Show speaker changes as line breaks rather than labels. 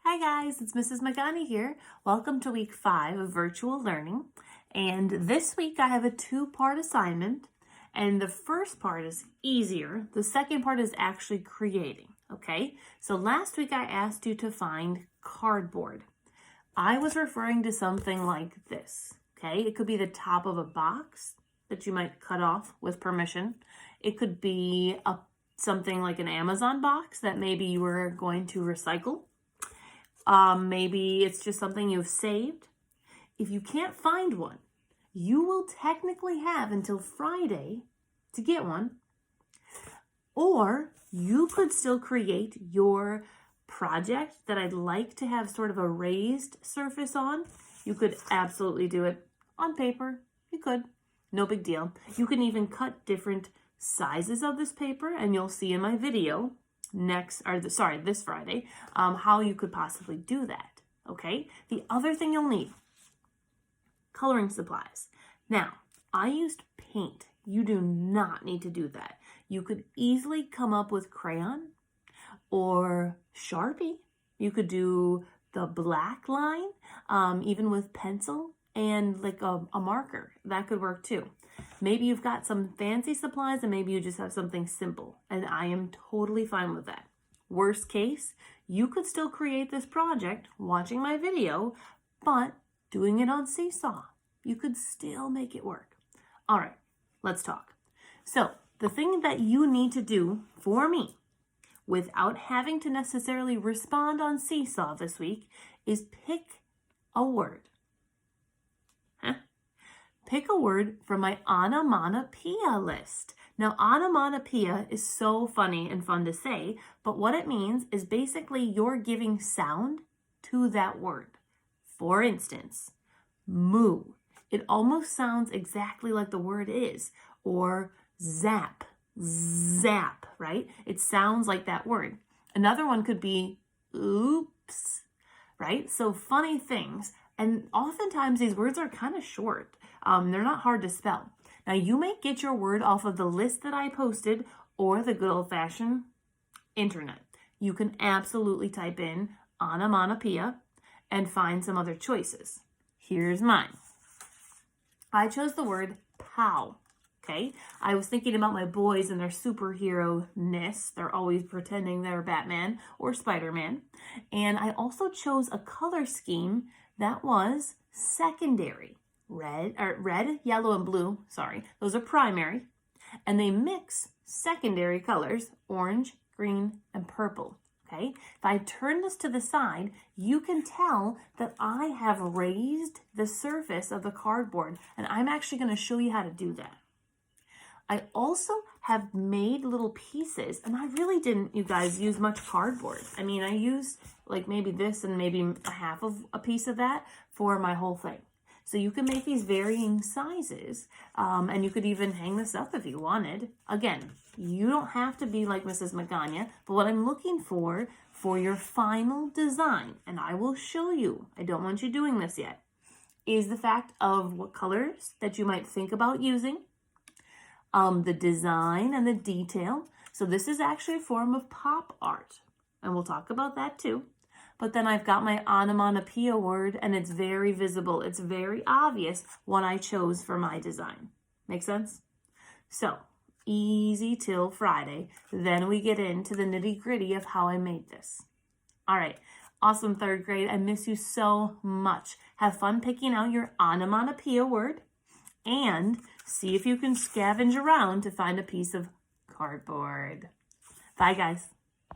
Hi guys, it's Mrs. Magani here. Welcome to week 5 of virtual learning. And this week I have a 2-part assignment. And the first part is easier. The second part is actually creating, okay? So last week I asked you to find cardboard. I was referring to something like this, okay? It could be the top of a box that you might cut off with permission. It could be something like an Amazon box that maybe you were going to recycle. Maybe it's just something you've saved. If you can't find one, you will technically have until Friday to get one. Or you could still create your project that I'd like to have sort of a raised surface on. You could absolutely do it on paper. You could. No big deal. You can even cut different sizes of this paper, and you'll see in my video this Friday, how you could possibly do that, okay? The other thing you'll need, coloring supplies. Now, I used paint. You do not need to do that. You could easily come up with crayon or Sharpie. You could do the black line, even with pencil and like a marker. That could work too. Maybe you've got some fancy supplies and maybe you just have something simple, and I am totally fine with that. Worst case, you could still create this project watching my video, but doing it on Seesaw. You could still make it work. All right, let's talk. So the thing that you need to do for me without having to necessarily respond on Seesaw this week is pick a word. Pick a word from my onomatopoeia list. Now, onomatopoeia is so funny and fun to say, but what it means is basically you're giving sound to that word. For instance, moo. It almost sounds exactly like the word is. Or zap, zap, right? It sounds like that word. Another one could be oops, right? So funny things. And oftentimes these words are kind of short. They're not hard to spell. Now you may get your word off of the list that I posted or the good old-fashioned internet. You can absolutely type in onomatopoeia and find some other choices. Here's mine. I chose the word pow. Okay, I was thinking about my boys and their superhero-ness. They're always pretending they're Batman or Spider-Man. And I also chose a color scheme that was secondary. Red, yellow, and blue, sorry. Those are primary. And they mix secondary colors, orange, green, and purple. Okay, if I turn this to the side, you can tell that I have raised the surface of the cardboard, and I'm actually going to show you how to do that. I also have made little pieces, and I really didn't, you guys, use much cardboard. I mean, I used like maybe this and maybe a half of a piece of that for my whole thing. So you can make these varying sizes, and you could even hang this up if you wanted. Again, you don't have to be like Mrs. Magana, but what I'm looking for your final design, and I will show you, I don't want you doing this yet, is the fact of what colors that you might think about using, the design and the detail. So this is actually a form of pop art, and we'll talk about that too. But then I've got my onomatopoeia word, and it's very visible. It's very obvious what I chose for my design. Make sense? So easy till Friday. Then we get into the nitty-gritty of how I made this. All right. Awesome, 3rd grade. I miss you so much. Have fun picking out your onomatopoeia word, and see if you can scavenge around to find a piece of cardboard. Bye, guys.